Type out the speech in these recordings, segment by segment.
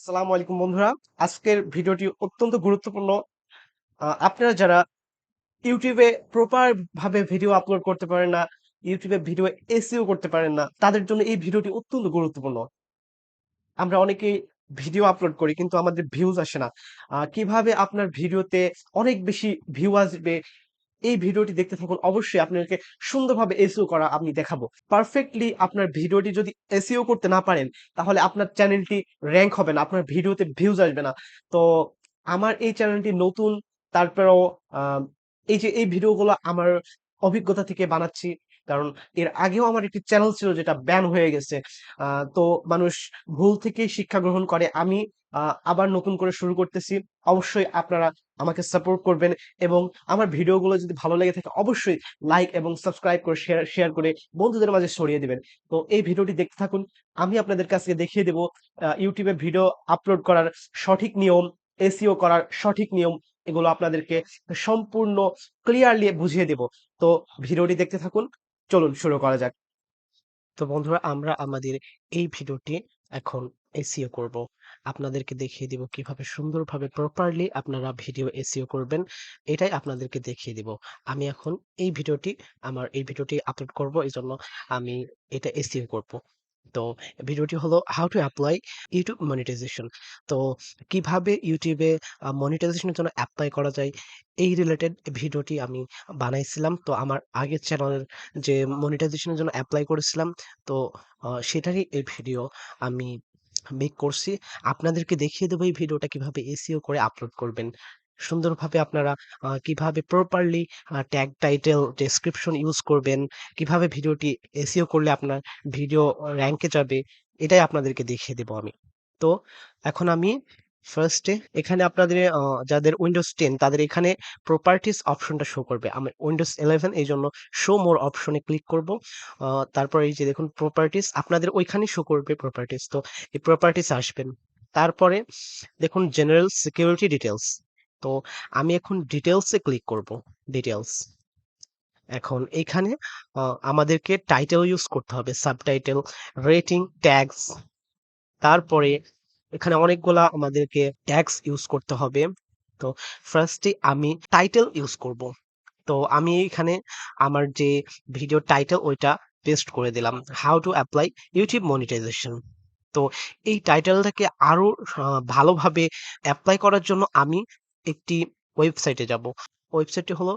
আসসালামু আলাইকুম বন্ধুরা। আজকের ভিডিওটি অত্যন্ত গুরুত্বপূর্ণ। আপনারা যারা ইউটিউবে প্রপার ভাবে ভিডিও আপলোড করতে পারেন না, ইউটিউবে ভিডিও এসইও করতে পারেন না, তাদের জন্য এই ভিডিওটি অত্যন্ত গুরুত্বপূর্ণ। আমরা অনেকেই ভিডিও আপলোড করি কিন্তু আমাদের ভিউজ আসে না। কিভাবে আপনার ভিডিওতে অনেক বেশি ভিউ আসবে এই ভিডিওটি দেখতে থাকুন। অবশ্যই আপনাকে সুন্দরভাবে এসইও করা আমি দেখাবো। পারফেক্টলি আপনার ভিডিওটি যদি এসইও করতে না পারেন, তাহলে আপনার চ্যানেলটি র‍্যাংক হবে না, আপনার ভিডিওতে ভিউজ আসবে না। তো আমার এই চ্যানেলটি নতুন, তারপরেও এই ভিডিওগুলো আমার অভিজ্ঞতা থেকে বানাচ্ছি। কারণ এর আগেও আমার একটি চ্যানেল ছিল যেটা ব্যান হয়ে গেছে। তো মানুষ ভুল থেকেই শিক্ষা গ্রহণ করে। আমি আবার নতুন করে শুরু করতেছি। অবশ্যই আপনারা আমাকে সাপোর্ট করবেন এবং আমার ভিডিওগুলো যদি ভালো লেগে থাকে অবশ্যই লাইক এবং সাবস্ক্রাইব করে শেয়ার করে বন্ধুদের মাঝে ছড়িয়ে দিবেন। তো এই ভিডিওটি দেখতে থাকুন। আমি আপনাদের কাছে দেখিয়ে দেব ইউটিউবে ভিডিও আপলোড করার সঠিক নিয়ম, এসইও করার সঠিক নিয়ম, এগুলো আপনাদেরকে সম্পূর্ণ ক্লিয়ারলি বুঝিয়ে দেব। তো ভিডিওটি দেখতে থাকুন। চলুন শুরু করা যাক। তো বন্ধুরা, আমরা আমাদের এই ভিডিওটি এখন এসইও করব। আপনাদেরকে দেখিয়ে দিব কিভাবে সুন্দরভাবে প্রপারলি আপনারা ভিডিও এসইও করবেন। এটাই আপনাদেরকে দেখিয়ে দিব। আমি এখন এই ভিডিওটি আপলোড করব। এজন্য আমি এটা এসইও করব। তো ভিডিওটি হলো how to apply YouTube monetization. তো কিভাবে ইউটিউবে মনিটাইজেশনের জন্য অ্যাপ্লাই করা যায় এই রিলেটেড ভিডিওটি আমি বানাইছিলাম। তো আমার আগের চ্যানেলের যে মনিটাইজেশনের জন্য এপ্লাই করেছিলাম, তো সেটারই এই ভিডিও আমি মেক করছি। আপনাদেরকে দেখিয়ে দেবো এই ভিডিওটা কিভাবে এসইও করে আপলোড করবেন। সুন্দরভাবে আপনারা কিভাবে properly tag, title, description use করবেন, কিভাবে ভিডিওটি এসইও করলে আপনার ভিডিও র‍্যাংকে যাবে, এটাই আপনাদেরকে দেখিয়ে দেবো আমি। তো এখন আমি ফার্স্টে এখানে আপনাদের যাদের উইন্ডোজ 10 তাদের এখানে প্রপার্টিস অপশনটা শো করবে। আমি উইন্ডোজ 11 এইজন্য শো মোর অপশনে ক্লিক করব। তারপর এই যে দেখুন প্রপার্টিস আপনাদের ওইখানেই শো করবে প্রপার্টিস। তো এই প্রপার্টিস আসবেন। তারপরে দেখুন জেনারেল সিকিউরিটি ডিটেইলস। তো আমি এখন ডিটেইলসে ক্লিক করব। ডিটেইলস। এখন এইখানে আমাদেরকে টাইটেল ইউজ করতে হবে, সাবটাইটেল, রেটিং, ট্যাগস। তারপরে এখানে অনেকগুলা আমাদেরকে ট্যাগস ইউজ করতে হবে। তো ফার্স্টে আমি টাইটেল ইউজ করব। তো আমি এখানে আমার যে ভিডিও টাইটেল ওইটা পেস্ট করে দিলাম, how to apply YouTube monetization. তো এই টাইটেলটাকে আরো ভালোভাবে অ্যাপ্লাই করার জন্য আমি একটি ওয়েবসাইটে যাব। ওয়েবসাইটটি হলো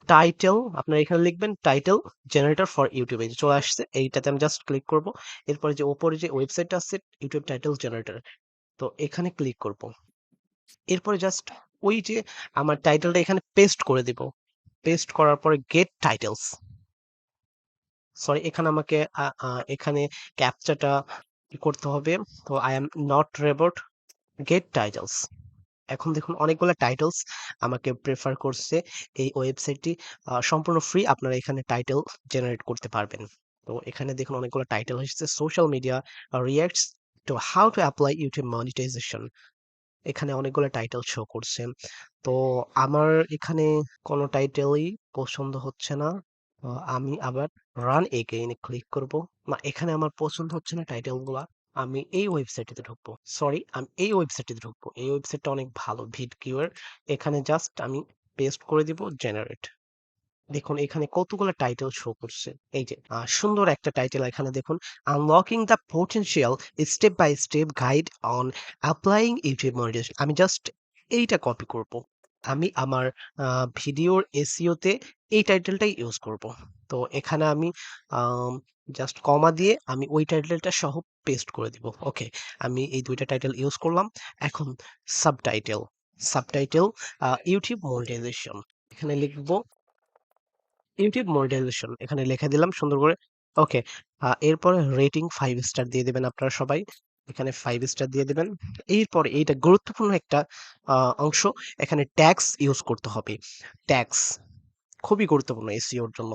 টাইটেল, আপনারা এখানে লিখবেন টাইটেল জেনারেটর ফর ইউটিউব। এই যে চলে আসছে, এইটাতে আমি জাস্ট ক্লিক করব। এরপরে যে উপরে যে ওয়েবসাইটটা আছে ইউটিউব টাইটেল জেনারেটর, তো এখানে ক্লিক করব। এরপরে জাস্ট ওই যে আমার টাইটেলটা এখানে পেস্ট করে দিব। পেস্ট করার পরে গেট টাইটেলস, সরি এখানে আমাকে এখানে ক্যাপচাটা করতে হবে। তো I am not robot, get titles. এখন দেখুন অনেকগুলো টাইটেলস আমাকে প্রেফার করছে এই ওয়েবসাইটটি। সম্পূর্ণ ফ্রি, আপনারা এখানে টাইটেল জেনারেট করতে পারবেন। তো এখানে দেখুন অনেকগুলো টাইটেল এসেছে, social media reacts to how to apply YouTube monetization. এখানে অনেকগুলো টাইটেল শো করছে। তো আমার এখানে কোনো টাইটেলই পছন্দ হচ্ছে না। আমি আবার রান এগেইন এ ক্লিক করব। না, এখানে আমার পছন্দ হচ্ছে না টাইটেলগুলা। আমি এই ওয়েবসাইটটিতে ঢুকবো। সরি, আমি এই ওয়েবসাইটটিতে ঢুকবো। এই ওয়েবসাইটটা অনেক ভালো, ভিডকিউর। এখানে জাস্ট আমি পেস্ট করে দিব জেনারেট। দেখুন এখানে কতগুলো টাইটেল শো করছে। এই যে সুন্দর একটা টাইটেল এখানে দেখুন, unlocking the potential step by step guide on applying YouTube monetization. আমি জাস্ট এইটা কপি করব। আমি আমার ভিডিওর এসইওতে এই টাইটেলটাই ইউজ করব। তো এখানে আমি জাস্ট কমা দিয়ে আমি ওই টাইটেলটা সহ পেস্ট করে দিব। ওকে, আমি এই দুইটা টাইটেল ইউজ করলাম। এখন সাবটাইটেল, সাবটাইটেল ইউটিউব মনিটাইজেশন, এখানে লিখবো ইউটিউব মনিটাইজেশন, এখানে লিখে দিলাম সুন্দর করে। ওকে, এরপরে রেটিং 5 স্টার দিয়ে দিবেন আপনারা সবাই। এখানে 5 স্টার দিয়ে দিবেন। এরপরে এইটা গুরুত্বপূর্ণ একটা অংশ, এখানে ট্যাগস ইউজ করতে হবে। ট্যাগস খুবই গুরুত্বপূর্ণ এসইওর জন্য।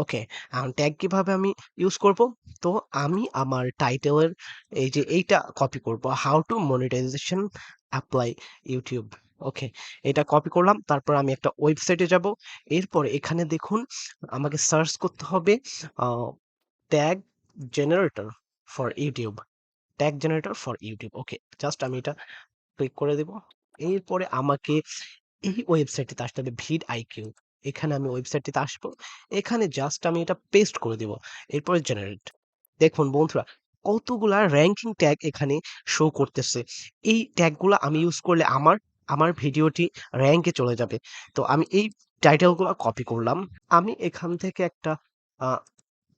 ওকে, এখন ট্যাগ কিভাবে আমি ইউজ করব? তো আমি আমার টাইটেলের এই যে এইটা কপি করব, how to monetization apply YouTube. Okay, এটা কপি করলাম। তারপর আমি একটা ওয়েবসাইটে যাব। এরপর এখানে দেখুন আমাকে সার্চ করতে হবে tag generator for YouTube. Tag generator for YouTube. Okay, just আমি এটা ক্লিক করে দেব। এরপরে আমাকে এই ওয়েবসাইটটিতে আসতে হবে, ভিড আইকিউ। এখানে আমি ওয়েবসাইটটিতে আসবো, এখানে জাস্ট আমি এটা পেস্ট করে দিব, এরপরে জেনারেট। দেখুন বন্ধুরা, কতগুলা র্যাঙ্কিং ট্যাগ এখানে শো করতেছে। এই ট্যাগগুলো আমি ইউজ করলে আমার আমার ভিডিওটি র্যাঙ্কে চলে যাবে। তো আমি এই টাইটেলগুলো কপি করলাম। আমি এখান থেকে একটা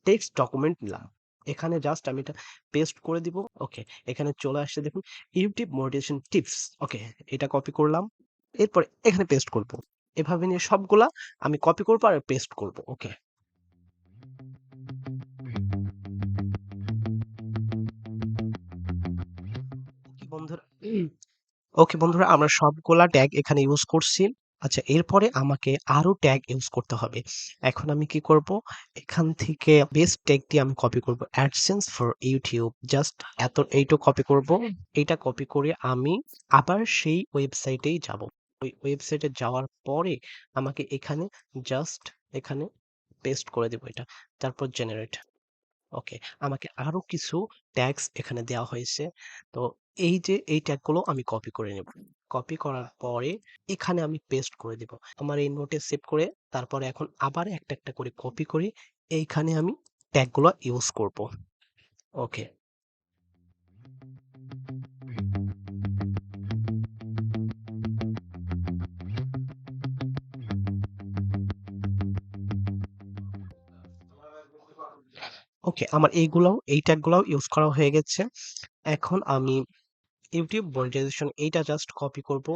টেক্সট ডকুমেন্ট নিলাম, এখানে জাস্ট আমি এটা পেস্ট করে দিব। ওকে, এখানে চলে আসছে দেখুন, ইউটিউব মোটিভেশন টিপস। ওকে, এটা কপি করলাম, এরপরে এখানে পেস্ট করব। এভাবে নিয়ে সবগুলা আমি কপি করব আর পেস্ট করব। ওকে, বন্ধুরা, ওকে বন্ধুরা, আমরা সবগুলা ট্যাগ এখানে ইউজ করছি। আচ্ছা, এরপরে আমাকে আরো ট্যাগ ইউজ করতে হবে। এখন আমি কি করব, এখান থেকে বেস্ট ট্যাগটি আমি কপি করব, অ্যাডসেন্স ফর ইউটিউব। জাস্ট এইটুকু কপি করব। এটা কপি করে আমি আবার সেই ওয়েবসাইটেই যাব। ওই ওয়েবসাইটে যাওয়ার পরে আমাকে এখানে জাস্ট এখানে পেস্ট করে দেব এটা, তারপর জেনারেট। ওকে, আমাকে আরো কিছু ট্যাগস এখানে দেওয়া হয়েছে। তো এই যে এই ট্যাগগুলো আমি কপি করে নেব। কপি করার পরে এখানে আমি পেস্ট করে দিব আমার এই নোটে সেভ করে। তারপরে এখন আবার একটা একটা করে কপি করি, এইখানে আমি ট্যাগগুলো ইউজ করব। ওকে, ওকে, আমার এই ট্যাগগুলোও ইউজ করা হয়ে গেছে। এখন আমি ইউটিউব মনিটাইজেশন এইটা জাস্ট কপি করব।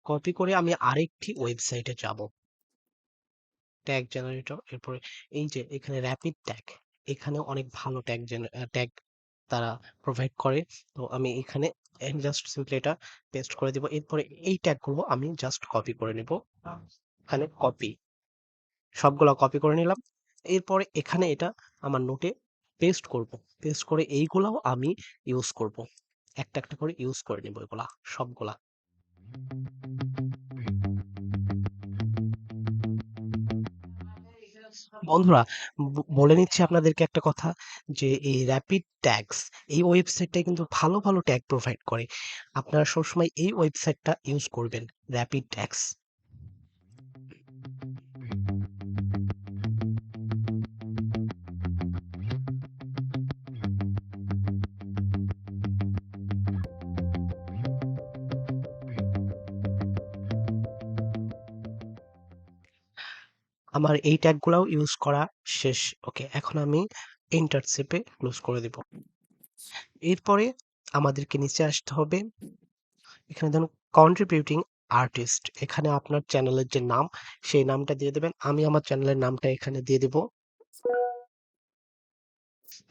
কপি করে আমি আরেকটি ওয়েবসাইটে যাব, ট্যাগ জেনারেটর। এরপরে এই যে এখানে র‍্যাপিড ট্যাগ, এখানে অনেক ভালো ট্যাগ তারা প্রোভাইড করে। তো আমি এখানে জাস্ট সিম্পলি এটা পেস্ট করে দিব। এরপরে এই ট্যাগগুলো আমি জাস্ট কপি করে নিব, এখানে কপি, সবগুলো কপি করে নিলাম। এরপরে এখানে এটা আমার নোটে পেস্ট করব। পেস্ট করে এইগুলাও আমি ইউজ করব, একটা একটা করে ইউজ করে নিব এগুলা সবগুলা। বন্ধুরা, বলে নিচ্ছি আপনাদেরকে একটা কথা, যে এই র‍্যাপিড ট্যাগস, এই ওয়েবসাইটটা কিন্তু ভালো ভালো ট্যাগ প্রোভাইড করে। আপনারা সবসময় এই ওয়েবসাইটটা ইউজ করবেন, র‍্যাপিড ট্যাগস। আমার এই ট্যাগগুলাও ইউজ করা শেষ। ওকে, এখন আমি এন্টার চেপে ক্লোজ করে দিব। এরপরে আমাদেরকে নিচে আসতে হবে, এখানে ধরুন কন্ট্রিবিউটিং আর্টিস্ট, এখানে আপনার চ্যানেলের যে নাম সেই নামটা দিয়ে দেবেন। আমি আমার চ্যানেলের নামটা এখানে দিয়ে দিব।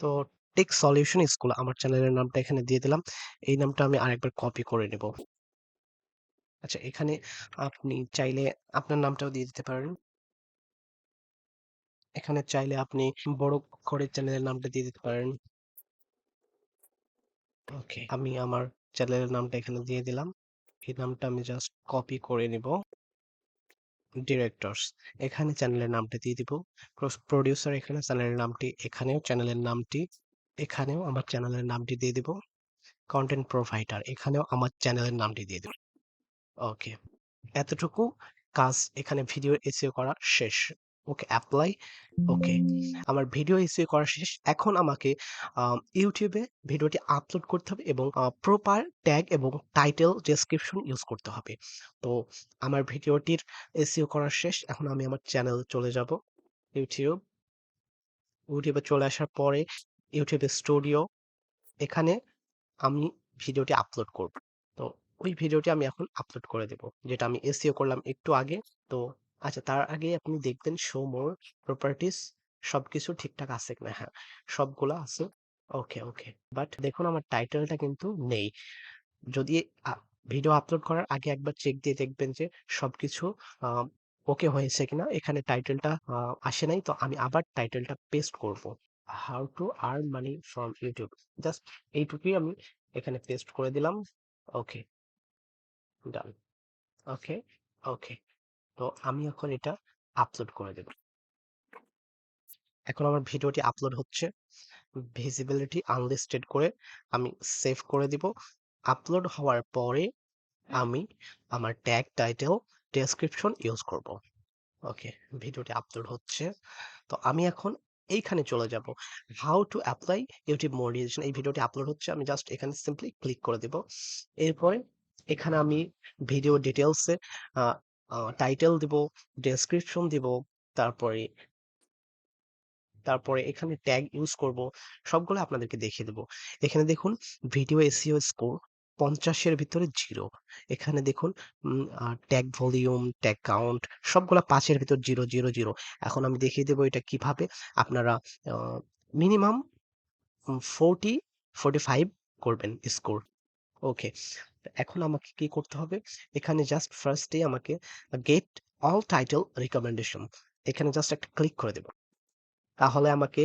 তো টেক সলিউশন স্কুল আমার চ্যানেলের নামটা এখানে দিয়ে দিলাম। এই নামটা আমি আরেকবার কপি করে নেব। আচ্ছা, এখানে আপনি চাইলে আপনার নামটাও দিয়ে দিতে পারেন। এখানে চাইলে আপনি বড় করে চ্যানেলের নামটা দিয়ে দিতে পারেন। ওকে, আমি আমার চ্যানেলের নামটা এখানে দিয়ে দিলাম। এই নামটা আমি জাস্ট কপি করে নিব। ডিরেক্টরস, এখানে চ্যানেলের নামটা দিয়ে দিব। প্রোডিউসার, এখানে চ্যানেলের নামটি, এখানেও চ্যানেলের নামটি, এখানেও আমার চ্যানেলের নামটি দিয়ে দিব। কন্টেন্ট প্রোভাইডার, এখানেও আমার চ্যানেলের নামটি দিয়ে দিব। ওকে, এতটুকু কাজ এখানে ভিডিও এসইও করা শেষ। ওকে, অ্যাপ্লাই। ওকে, আমার ভিডিও এসইও করা শেষ। এখন আমাকে ইউটিউবে ভিডিওটি আপলোড করতে হবে এবং প্রপার ট্যাগ এবং টাইটেল ডেসক্রিপশন ইউজ করতে হবে। তো আমার ভিডিওটির এসইও করা শেষ। এখন আমি আমার চ্যানেল চলে যাব, ইউটিউবে চলে আসার পরে ইউটিউব স্টুডিও, এখানে আমি ভিডিওটি আপলোড করব। তো ওই ভিডিওটি আমি এখন আপলোড করে দেব, যেটা আমি এসইও করলাম একটু আগে। তো আচ্ছা, তার আগে আপনি দেখবেন শো মোর প্রপার্টিস সবকিছু ঠিকঠাক আছে কিনা। হ্যাঁ, সবগুলা আছে। ওকে ওকে, বাট দেখুন আমার টাইটেলটা কিন্তু নেই। যদি ভিডিও আপলোড করার আগে একবার চেক দিয়ে দেখবেন যে সবকিছু ওকে হয়েছে কিনা। এখানে টাইটেলটা আসে নাই, তো আমি আবার টাইটেলটা পেস্ট করব, how to earn money from YouTube. Just এইটুকুই আমি এখানে পেস্ট করে দিলাম। ওকে, ডান। ওকে ওকে, তো আমি এখন এটা আপলোড করে দেব। এখন আমার ভিডিওটি আপলোড হচ্ছে। ভিজিবিলিটি আনলিস্টেড করে আমি সেভ করে দিব। আপলোড হওয়ার পরে আমি আমার ট্যাগ, টাইটেল, ডেসক্রিপশন ইউজ করব। ওকে, ভিডিওটি আপলোড হচ্ছে। তো আমি এখন এইখানে চলে যাব, how to apply YouTube monetization. এই ভিডিওটি আপলোড হচ্ছে, আমি জাস্ট এখানে সিম্পলি ক্লিক করে দেব। এরপরে এখানে আমি ভিডিও ডিটেলসে টাইটেল দিব, ডেসক্রিপশন দিব, তারপরে তারপরে এখানে ট্যাগ ইউজ করব, সবগুলো আপনাদেরকে দেখিয়ে দেব। এখানে দেখুন ভিডিও এসইও স্কোর 50-এর ভিতরে 0। এখানে দেখুন ট্যাগ ভলিউম, ট্যাগ কাউন্ট সবগুলা 5-এর ভিতর 0 0 0। এখন আমি দেখিয়ে দেব এটা কিভাবে আপনারা মিনিমাম 40 45 করবেন স্কোর। ওকে, এখন আমাকে কি করতে হবে, এখানে জাস্ট ফার্স্টে আমাকে গেট অল টাইটেল রিকমেন্ডেশন, এখানে জাস্ট একটা ক্লিক করে দেব। তাহলে আমাকে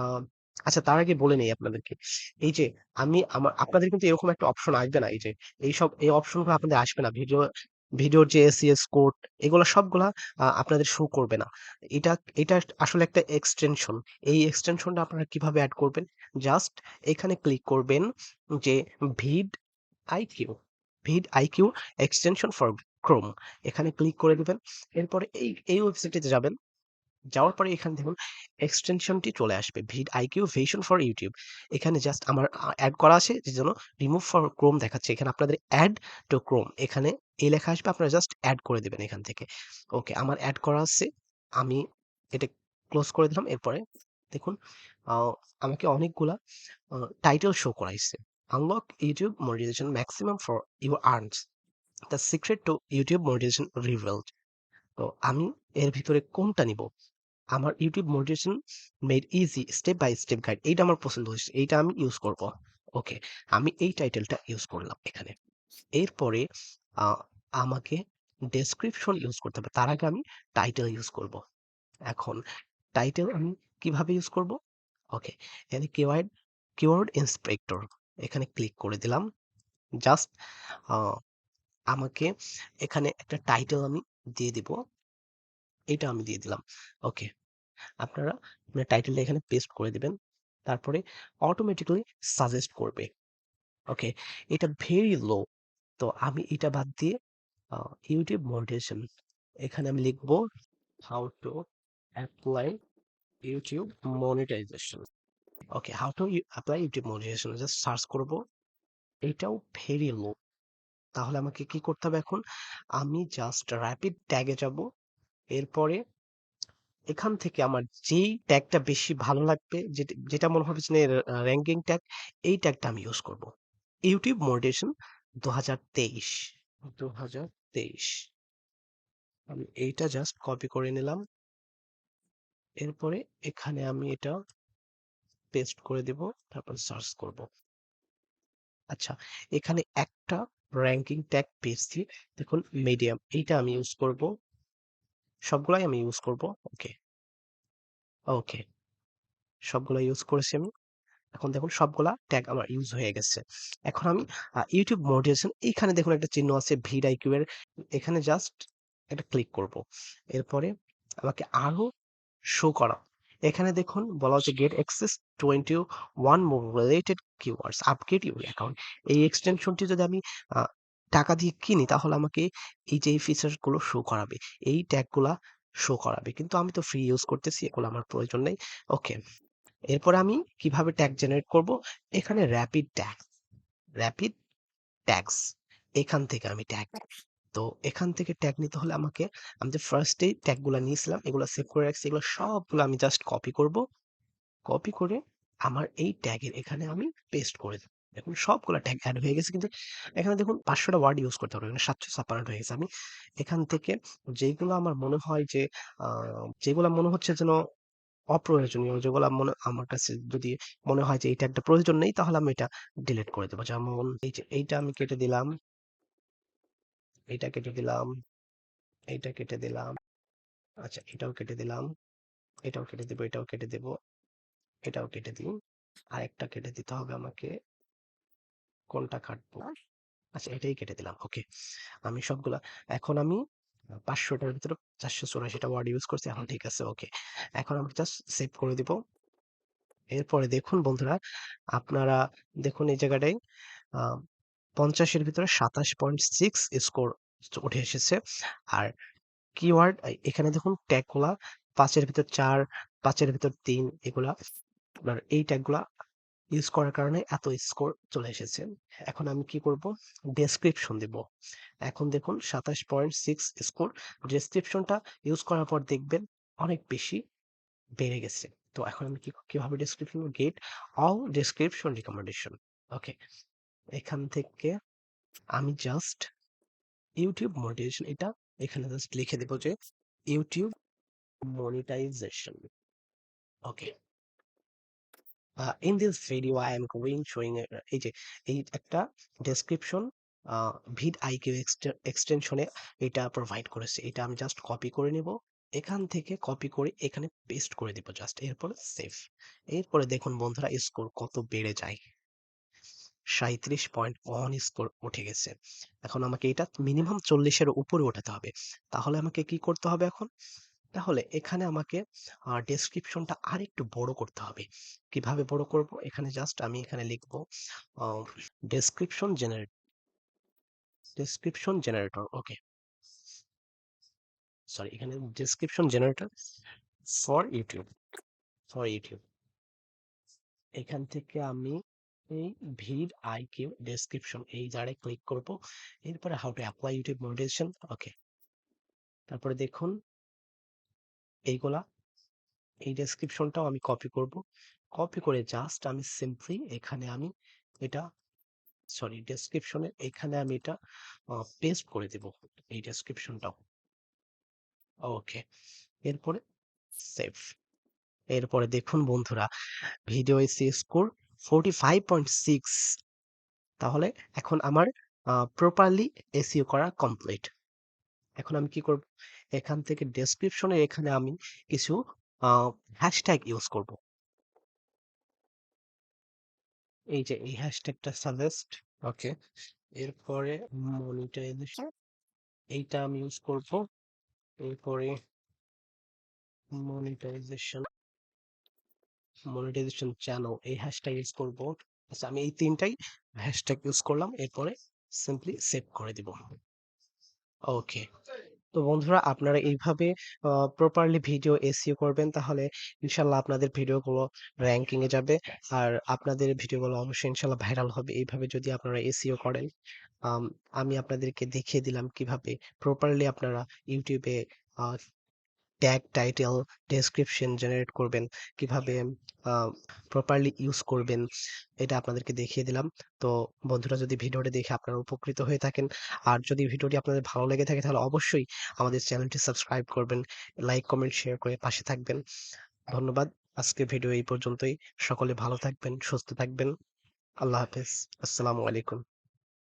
আহ, আচ্ছা, তার আগে বলে নেই আপনাদেরকে, এই যে আপনাদের কিন্তু এরকম একটা অপশন আসবে না, এই অপশনগুলো আপনাদের আসবে না। ভিডিওর যে এসইএস কোড, এগুলো সবগুলা আপনাদের শো করবে না। এটা এটা আসলে একটা এক্সটেনশন। এই এক্সটেনশনটা আপনারা কিভাবে অ্যাড করবেন, জাস্ট এখানে ক্লিক করবেন যে vidIQ, vidIQ extension for Chrome, এখানে ক্লিক করে দিবেন। এরপরে এই ওয়েবসাইটে যাবেন, যাওয়ার পরে এখানে দেখুন এক্সটেনশনটি চলে আসবে, vidIQ version for YouTube. এখানে জাস্ট আমার অ্যাড করা আছে, যে জন্য রিমুভ ফর ক্রোম দেখাচ্ছে। এখানে আপনাদের অ্যাড টু ক্রোম, এখানে এই লেখা আসবে, আপনারা জাস্ট অ্যাড করে দিবেন এখান থেকে। ওকে, আমার অ্যাড করা আছে, আমি এটা ক্লোজ করে দিলাম। এরপরে দেখুন আহ, আমাকে অনেকগুলা টাইটেল শো করাইছে। Unlock YouTube monetization maximum for your earns, the secret to YouTube monetization revealed. তো আমি এর ভিতরে কোনটা নিব, আমার YouTube motivation made easy step by step guide, এইটা আমার পছন্দ হয়েছে, এইটা আমি ইউজ করব। ওকে, আমি এই টাইটেলটা ইউজ করলাম এখানে। এরপরে আহ, আমাকে ডেসক্রিপশন ইউজ করতে হবে, তার আগে আমি টাইটেল ইউজ করব। এখন টাইটেল আমি কিভাবে ইউজ করব, ওকে, এখানে কিওয়ার্ড ইন্সপেক্টর, এখানে ক্লিক করে দিলাম। জাস্ট আমাকে এখানে একটা টাইটেল আমি দিয়ে দিব, এটা আমি দিয়ে দিলাম। ওকে, আপনারা আপনার টাইটেলটা এখানে পেস্ট করে দিবেন, তারপরে অটোমেটিক্যালি সাজেস্ট করবে। ওকে, এটা ভেরি লো, তো আমি এটা বাদ দিয়ে ইউটিউব মনিটাইজেশন, এখানে আমি লিখবো how to apply YouTube monetization. Okay, how to apply YouTube monetization just search করব। এটাও ভেরি লো, তাহলে আমাকে কি করতে হবে এখন, আমি জাস্ট র্যাপিড ট্যাগে যাব। এরপরে এখান থেকে আমার যেই ট্যাগটা বেশি ভালো লাগবে, যেটা যেটা মনে হবে যে র্যাঙ্কিং ট্যাগ, এই ট্যাগটা আমি ইউজ করব। ইউটিউব মোটিভেশন 2023, 2023, আমি এইটা জাস্ট কপি করে নিলাম। এরপরে এখানে আমি এটা পেস্ট করে দেব, তারপর সার্চ করব। আচ্ছা, এখানে একটা র্যাঙ্কিং ট্যাগ পেয়েছি, দেখুন মিডিয়াম, এইটা আমি ইউজ করব, সবগুলাই আমি ইউজ করব। ওকে, ওকে, সবগুলো ইউজ করেছি আমি। এখন দেখুন সবগুলা ট্যাগ আমার ইউজ হয়ে গেছে। এখন আমি ইউটিউব মোটিভেশন, এইখানে দেখুন একটা চিহ্ন আছে ভিড আইকিউ এর, এখানে জাস্ট একটা ক্লিক করব। এরপরে আমাকে আরো শো করা, এখানে দেখুন বলা হচ্ছে get access 21 more related keywords, upgrade your account. এই এক্সটেনশনটি যদি আমি টাকা দিয়ে কিনি, তাহলে আমাকে এই যে ফিচার গুলো শো করাবে, এই ট্যাগ গুলা শো করাবে, কিন্তু আমি তো ফ্রি ইউজ করতেছি, এগুলো আমার প্রয়োজন নেই। ওকে, এরপর আমি কিভাবে ট্যাগ জেনারেট করব, এখানে র্যাপিড ট্যাগস, এখান থেকে আমি ট্যাগ, তো এখান থেকে ট্যাগ নিতে হলে আমাকে, আমি যে ফার্স্টেই ট্যাগগুলো নিয়েছিলাম, এগুলো সেভ করে রাখছি, এগুলো সবগুলো আমি জাস্ট কপি করব। কপি করে আমার এই ট্যাগের এখানে আমি পেস্ট করে দেব। দেখুন সবগুলো ট্যাগ অ্যাড হয়ে গেছে, কিন্তু এখানে দেখুন 500টা ওয়ার্ড ইউজ করতে হবে, এখানে 756 হয়ে গেছে। আমি এখান থেকে যেগুলো আমার মনে হয় যে যেগুলো মনে হচ্ছে যেন অপ্রয়োজনীয়, যেগুলো আমার কাছে যদি মনে হয় যে এটা একটা প্রয়োজন নেই, তাহলে আমি এটা ডিলিট করে দেবো। যেমন এই যে এইটা আমি কেটে দিলাম, এইটা কেটে দিলাম, এইটা কেটে দিলাম, আচ্ছা এটাও কেটে দিলাম, এটাও কেটে দেবো, এটাও কেটে দেবো, এটাও কেটে দিই, আর একটা কেটে দিতে হবে আমাকে, কোনটা কাটবো, আচ্ছা এটাই কেটে দিলাম। ওকে, আমি সবগুলা, এখন আমি 500টার ভিতরে 484টা ওয়ার্ড ইউজ করছি, এখন ঠিক আছে। ওকে, এখন আমি জাস্ট সেভ করে দিব। এরপরে দেখুন বন্ধুরা, আপনারা দেখুন এই জায়গাটায় ৫০ এর ভিতরে ২৭.6 স্কোর উঠে এসেছে। আর কিওয়ার্ড এখানে দেখুন ট্যাগগুলা ৫ এর ভিতর ৪, ৫ এর ভিতর ৩ এগুলা আপনার এই ট্যাগগুলা ইউজ করার কারণে এত স্কোর চলে এসেছে। এখন আমি কি করব? ডেসক্রিপশন দিব। এখন দেখুন ২৭.6 স্কোর। ডেসক্রিপশনটা ইউজ করার পর দেখবেন অনেক বেশি বেড়ে গেছে। তো এখন আমি কিভাবে description get all description recommendation. Okay, এখান থেকে আমি জাস্ট ইউটিউব মনিটাইজেশন এটা এখানে জাস্ট লিখে দেব যে YouTube monetization. Okay, in this video I am going showing এই যে এই একটা ডেসক্রিপশন ভিড আইকিউ এক্সটেনশনে এটা প্রোভাইড করেছে। এটা আমি জাস্ট কপি করে নেব, এখান থেকে কপি করে এখানে পেস্ট করে দিব জাস্ট, এরপরে সেভ। এরপরে দেখুন বন্ধুরা স্কোর কত বেড়ে যায়, ৩৭.1 স্কোর উঠে গেছে। এখন আমাকে এটা মিনিমাম ৪০-এর উপরে ওঠাতে হবে। তাহলে আমাকে কি করতে হবে এখন? তাহলে এখানে আমাকে ডেসক্রিপশনটা আরেকটু বড় করতে হবে। কিভাবে বড় করব? এখানে জাস্ট আমি এখানে লিখব আ ডেসক্রিপশন জেনারেট ডেসক্রিপশন জেনারেটর। ওকে, সরি, এখানে description generator for YouTube, for YouTube. এখান থেকে আমি এই ভিড আইকিউ ডেসক্রিপশন এই জায়গায় ক্লিক করব। এরপরে how to apply YouTube monetization. Okay, তারপরে দেখুন এইগুলা, এই ডেসক্রিপশনটাও আমি কপি করব। কপি করে জাস্ট আমি সিম্পলি এখানে আমি এটা সরি ডেসক্রিপশনে এখানে আমি এটা পেস্ট করে দেব এই ডেসক্রিপশনটাও। ওকে, এরপরে সেভ। এরপরে দেখুন বন্ধুরা, ভিডিও এসইও স্কোর 45.6। তাহলে এখন আমার প্রপারলি এসইও করা কমপ্লিট। এখন আমি কি করব? এখান থেকে ডেসক্রিপশনে এখানে আমি কিছু হ্যাশট্যাগ ইউজ করব। এই যে এই হ্যাশট্যাগটা সাজেস্ট। ওকে, এরপরে মনিটাইজেশন এইটা আমি ইউজ করব। এরপরে মনিটাইজেশন মনিটাইজেশন চ্যানেল এই হ্যাশট্যাগ ইউজ করব। আচ্ছা, আমি এই তিনটাই হ্যাশট্যাগ ইউজ করলাম, এরপরে সিম্পলি সেভ করে দিব। ওকে, তো বন্ধুরা আপনারা এইভাবে প্রপারলি ভিডিও এসইও করবেন, তাহলে ইনশাল্লাহ আপনাদের ভিডিওগুলো র্যাঙ্কিং এ যাবে। আর আপনাদের ভিডিওগুলো অবশ্যই ইনশাল্লাহ ভাইরাল হবে এইভাবে যদি আপনারা এসইও করেন। আম, আমি আপনাদেরকে দেখিয়ে দিলাম কিভাবে প্রপারলি আপনারা ইউটিউবে ট্যাগ, টাইটেল, ডেসক্রিপশন জেনারেট করবেন, কিভাবে প্রপারলি ইউজ করবেন, এটা আপনাদেরকে দেখিয়ে দিলাম। তো বন্ধুরা, যদি ভিডিওটি দেখে আপনারা উপকৃত হয়ে থাকেন, আর যদি ভিডিওটি আপনাদের ভালো লেগে থাকে, তাহলে অবশ্যই আমাদের চ্যানেলটি সাবস্ক্রাইব করবেন, লাইক, কমেন্ট, শেয়ার করে পাশে থাকবেন। ধন্যবাদ। আজকের ভিডিও এই পর্যন্তই। সকলে ভালো থাকবেন, সুস্থ থাকবেন। আল্লাহ হাফেজ। আসসালামু আলাইকুম।